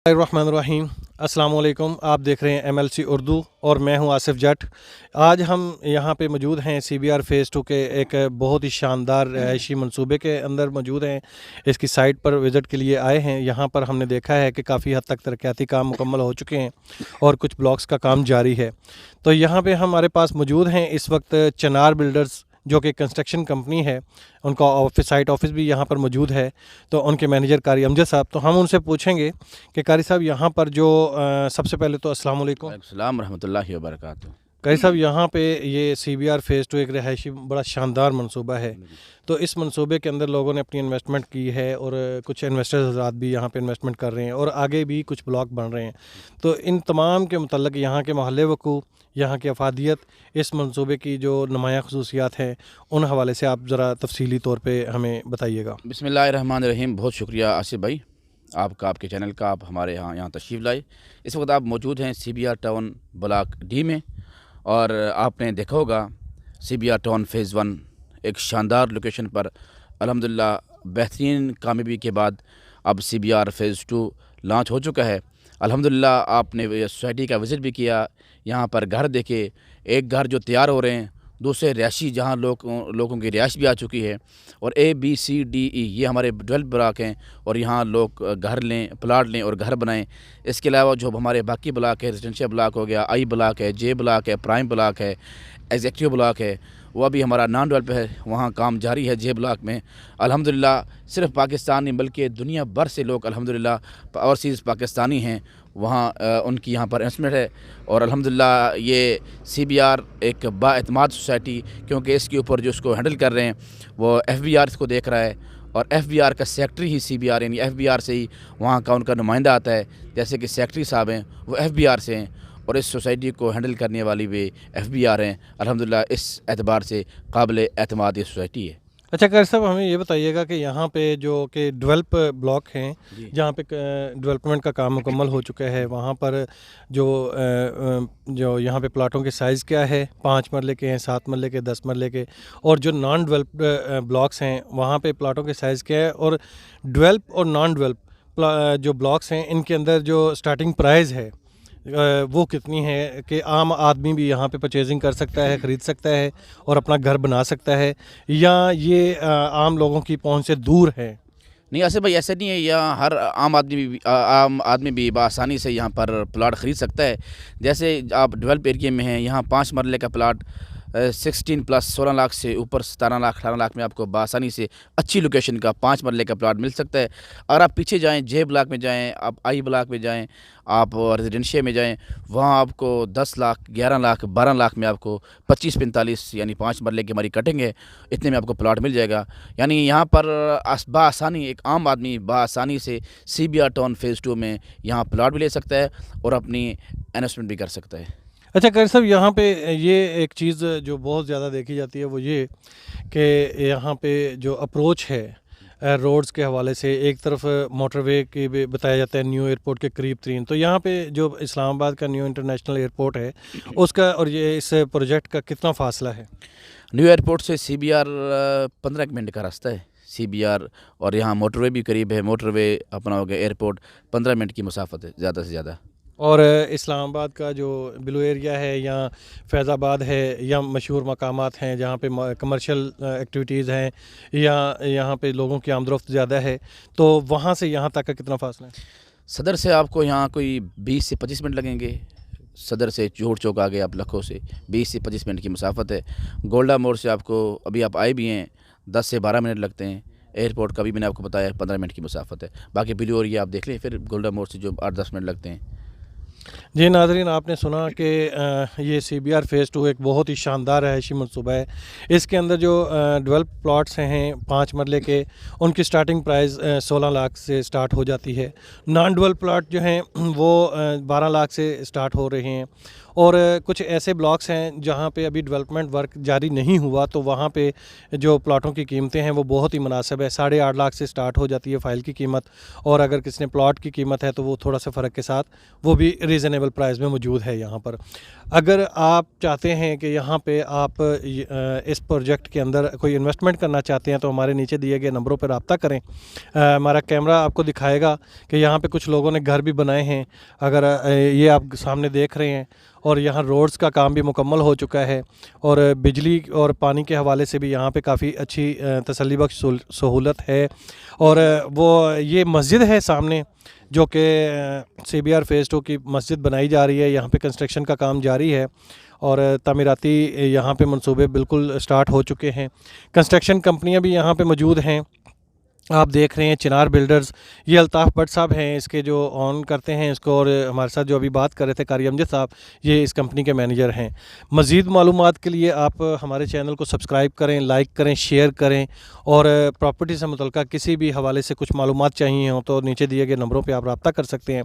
الرحمن الرحیم، السلام علیکم۔ آپ دیکھ رہے ہیں MLC اردو اور میں ہوں آصف جٹ۔ آج ہم یہاں پہ موجود ہیں CBR Phase 2 کے ایک بہت ہی شاندار رہائشی منصوبے کے اندر موجود ہیں۔ اس کی سائٹ پر وزٹ کے لیے آئے ہیں۔ یہاں پر ہم نے دیکھا ہے کہ کافی حد تک ترقیاتی کام مکمل ہو چکے ہیں اور کچھ بلاکس کا کام جاری ہے۔ تو یہاں پہ ہمارے پاس موجود ہیں اس وقت چنار بلڈرز، جو کہ کنسٹرکشن کمپنی ہے، ان کا سائٹ آفس بھی یہاں پر موجود ہے۔ تو ان کے مینیجر قاری امجد صاحب، تو ہم ان سے پوچھیں گے کہ قاری صاحب یہاں پر جو سب سے پہلے تو السلام علیکم۔ السلام ورحمۃ اللہ وبرکاتہ۔ قاری صاحب، یہاں پہ یہ CBR Phase 2 ایک رہائشی بڑا شاندار منصوبہ ہے۔ تو اس منصوبے کے اندر لوگوں نے اپنی انویسٹمنٹ کی ہے اور کچھ انویسٹرز حضرات بھی یہاں پہ انویسٹمنٹ کر رہے ہیں اور آگے بھی کچھ بلاک بن رہے ہیں۔ تو ان تمام کے متعلق یہاں کے محلے وقوع، یہاں کی افادیت، اس منصوبے کی جو نمایاں خصوصیات ہیں، ان حوالے سے آپ ذرا تفصیلی طور پہ ہمیں بتائیے گا۔ بسم اللہ الرحمن الرحیم۔ بہت شکریہ آصف بھائی، آپ کے چینل کا، آپ ہمارے یہاں تشریف لائے۔ اس وقت آپ موجود ہیں CBR ٹاؤن بلاک ڈی میں، اور آپ نے دیکھا ہوگا CBR ٹاؤن Phase 1 ایک شاندار لوکیشن پر الحمدللہ بہترین کامیابی کے بعد اب CBR Phase 2 لانچ ہو چکا ہے۔ الحمدللہ آپ نے سوسائٹی کا وزٹ بھی کیا، یہاں پر گھر دیکھے، ایک گھر جو تیار ہو رہے ہیں، دوسرے رہائشی جہاں لوگوں کی رہائش بھی آ چکی ہے، اور A B C D E یہ ہمارے 12 بلاک ہیں، اور یہاں لوگ گھر لیں، پلاٹ لیں اور گھر بنائیں۔ اس کے علاوہ جو ہمارے باقی بلاک ہے، ریزیڈنشیل بلاک ہو گیا، I بلاک ہے، J بلاک ہے، پرائم بلاک ہے، ایگزیکٹیو بلاک ہے، وہ ابھی ہمارا نان ڈیولپ ہے، وہاں کام جاری ہے J بلاک میں۔ الحمدللہ صرف پاکستان نہیں بلکہ دنیا بھر سے لوگ الحمدللہ اوورسیز پاکستانی ہیں، وہاں ان کی یہاں پر انویسٹمنٹ ہے، اور الحمدللہ یہ CBR ایک با اعتماد سوسائٹی، کیونکہ اس کے اوپر جو اس کو ہینڈل کر رہے ہیں وہ FBR اس کو دیکھ رہا ہے، اور FBR کا سیکٹری ہی CBR، یعنی FBR سے ہی وہاں کا ان کا نمائندہ آتا ہے، جیسے کہ سیکٹری صاحب ہیں وہ FBR سے ہیں، اور اس سوسائٹی کو ہینڈل کرنے والی بھی FBR ہیں۔ الحمدللہ اس اعتبار سے قابل اعتماد یہ سوسائٹی ہے۔ اچھا قاری صاحب، ہمیں یہ بتائیے گا کہ یہاں پہ جو کہ ڈیولپ بلاک ہیں، جہاں پہ ڈیولپمنٹ کا کام مکمل ہو چکا ہے، وہاں پر جو یہاں پہ پلاٹوں کے سائز کیا ہے؟ 5 مرلے کے ہیں، 7 مرلے کے، 10 مرلے کے، اور جو نان ڈیولپڈ بلاکس ہیں وہاں پہ پلاٹوں کے سائز کیا ہے؟ اور ڈیولپ اور نان ڈیولپ جو بلاکس ہیں ان کے اندر جو سٹارٹنگ پرائز ہے وہ کتنی ہے کہ عام آدمی بھی یہاں پہ پرچیزنگ کر سکتا ہے، خرید سکتا ہے اور اپنا گھر بنا سکتا ہے، یا یہ عام لوگوں کی پہنچ سے دور ہے؟ نہیں آصف بھائی، ایسا نہیں ہے، یہاں ہر عام آدمی بھی بآسانی سے یہاں پر پلاٹ خرید سکتا ہے۔ جیسے آپ ڈیولپ ایریا میں ہیں، یہاں 5 مرلے کا پلاٹ 16+ لاکھ سے اوپر 17 لاکھ 18 لاکھ میں آپ کو بآسانی سے اچھی لوکیشن کا 5 مرلے کا پلاٹ مل سکتا ہے۔ اگر آپ پیچھے جائیں، J بلاک میں جائیں، آپ I بلاک میں جائیں، آپ ریزیڈنشیل میں جائیں، وہاں آپ کو 10 لاکھ 11 لاکھ 12 لاکھ میں آپ کو 25-45 یعنی 5 مرلے کی ہماری کٹنگ ہے، اتنے میں آپ کو پلاٹ مل جائے گا۔ یعنی یہاں پر بآسانی ایک عام آدمی بآسانی سے CBR ٹاؤن Phase 2 میں یہاں پلاٹ بھی لے سکتا ہے اور اپنی انویسٹمنٹ بھی کر سکتا ہے۔ اچھا قاری صاحب، یہاں پہ یہ ایک چیز جو بہت زیادہ دیکھی جاتی ہے وہ یہ کہ یہاں پہ جو اپروچ ہے روڈز کے حوالے سے، ایک طرف موٹر وے کی بھی بتایا جاتا ہے نیو ایئرپورٹ کے قریب ترین، تو یہاں پہ جو اسلام آباد کا نیو انٹرنیشنل ایئرپورٹ ہے اس کا اور یہ اس پروجیکٹ کا کتنا فاصلہ ہے؟ نیو ایئرپورٹ سے CBR 15 منٹ کا راستہ ہے CBR، اور یہاں موٹر وے بھی قریب ہے، موٹر وے اپنا ہو گیا، ایئرپورٹ 15 منٹ کی مسافت ہے زیادہ سے زیادہ۔ اور اسلام آباد کا جو بلو ایریا ہے یا فیض آباد ہے یا مشہور مقامات ہیں جہاں پہ کمرشل ایکٹیویٹیز ہیں یا یہاں پہ لوگوں کی آمد و رفت زیادہ ہے، تو وہاں سے یہاں تک کا کتنا فاصلہ ہے؟ صدر سے آپ کو یہاں کوئی 20 سے 25 منٹ لگیں گے۔ صدر سے جوہر چوک آگے آپ لکھوں سے 20 سے 25 منٹ کی مسافت ہے۔ گولڈا موڑ سے آپ کو ابھی آپ آئے بھی ہیں 10 سے 12 منٹ لگتے ہیں۔ ایئرپورٹ کا بھی میں نے آپ کو بتایا 15 منٹ کی مسافت ہے، باقی بلو ایریا آپ دیکھ لیں، پھر گولڈا موڑ سے جو 8-10 منٹ لگتے ہیں۔ جی ناظرین، آپ نے سنا کہ یہ CBR Phase 2 ایک بہت ہی شاندار رہائشی منصوبہ ہے۔ اس کے اندر جو ڈیولپ پلاٹس ہیں 5 مرلے کے، ان کی سٹارٹنگ پرائز 16 لاکھ سے سٹارٹ ہو جاتی ہے۔ نان ڈیولپ پلاٹ جو ہیں وہ 12 لاکھ سے سٹارٹ ہو رہے ہیں، اور کچھ ایسے بلاکس ہیں جہاں پہ ابھی ڈیولپمنٹ ورک جاری نہیں ہوا، تو وہاں پہ جو پلاٹوں کی قیمتیں ہیں وہ بہت ہی مناسب ہے، 8.5 لاکھ سے سٹارٹ ہو جاتی ہے فائل کی قیمت، اور اگر کسی نے پلاٹ کی قیمت ہے تو وہ تھوڑا سا فرق کے ساتھ وہ بھی ریزنیبل پرائز میں موجود ہے یہاں پر۔ اگر آپ چاہتے ہیں کہ یہاں پہ آپ اس پروجیکٹ کے اندر کوئی انویسٹمنٹ کرنا چاہتے ہیں تو ہمارے نیچے دیے گئے نمبروں پر رابطہ کریں۔ ہمارا کیمرہ آپ کو دکھائے گا کہ یہاں پہ کچھ لوگوں نے گھر بھی بنائے ہیں، اگر یہ آپ سامنے دیکھ رہے ہیں، اور یہاں روڈز کا کام بھی مکمل ہو چکا ہے، اور بجلی اور پانی کے حوالے سے بھی یہاں پہ کافی اچھی تسلی بخش سہولت ہے۔ اور وہ یہ مسجد ہے سامنے، جو کہ CBR Phase 2 کی مسجد بنائی جا رہی ہے، یہاں پہ کنسٹرکشن کا کام جاری ہے، اور تعمیراتی یہاں پہ منصوبے بالکل سٹارٹ ہو چکے ہیں۔ کنسٹرکشن کمپنیاں بھی یہاں پہ موجود ہیں، آپ دیکھ رہے ہیں چنار بلڈرز، یہ الطاف بٹ صاحب ہیں اس کے جو آن کرتے ہیں اس کو، اور ہمارے ساتھ جو ابھی بات کر رہے تھے قاری امجد صاحب، یہ اس کمپنی کے مینیجر ہیں۔ مزید معلومات کے لیے آپ ہمارے چینل کو سبسکرائب کریں، لائک کریں، شیئر کریں، اور پراپرٹی سے متعلقہ کسی بھی حوالے سے کچھ معلومات چاہیے ہوں تو نیچے دیے گئے نمبروں پہ آپ رابطہ کر سکتے ہیں۔